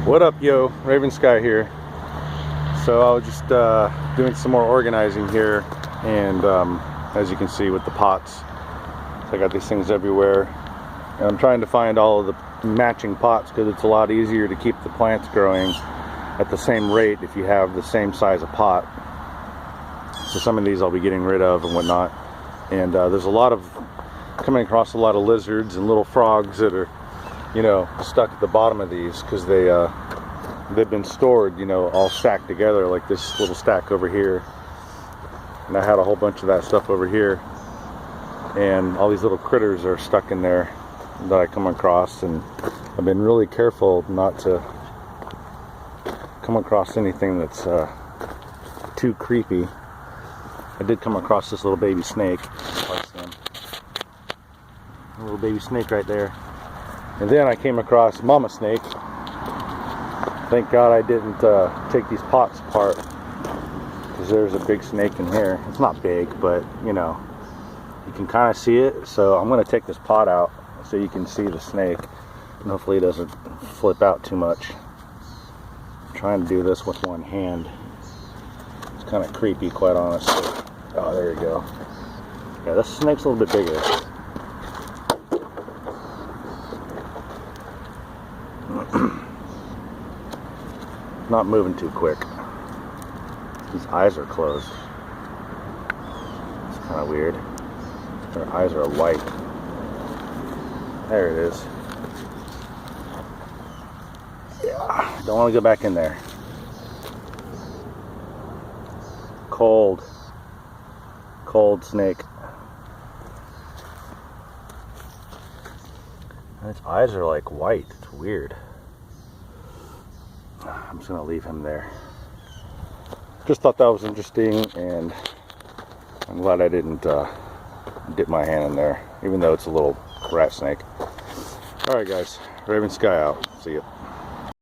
What up, yo? RavenSky here. So I was just doing some more organizing here, and as you can see with the pots, so I got these things everywhere, and I'm trying to find all of the matching pots because it's a lot easier to keep the plants growing at the same rate if you have the same size of pot. So some of these I'll be getting rid of and whatnot, and there's a lot of coming across a lot of lizards and little frogs that are, you know, stuck at the bottom of these because they've been stored, you know, all stacked together like this little stack over here. And I had a whole bunch of that stuff over here, and all these little critters are stuck in there that I come across, and I've been really careful not to come across anything that's too creepy. I did come across this little baby snake. A little baby snake right there. And then I came across Momma Snake. Thank God I didn't take these pots apart, because there's a big snake in here. It's not big, but you know, you can kind of see it. So I'm going to take this pot out so you can see the snake, and hopefully it doesn't flip out too much. I'm trying to do this with one hand. It's kind of creepy, quite honestly. Oh, there you go. Yeah, this snake's a little bit bigger. Not moving too quick. His eyes are closed. It's kind of weird. Their eyes are white. There it is. Yeah, don't want to go back in there. Cold snake. And its eyes are like white. It's weird. I'm just gonna leave him there. Just thought that was interesting, and I'm glad I didn't dip my hand in there, even though it's a little rat snake. Alright guys, RavenSky out. See ya.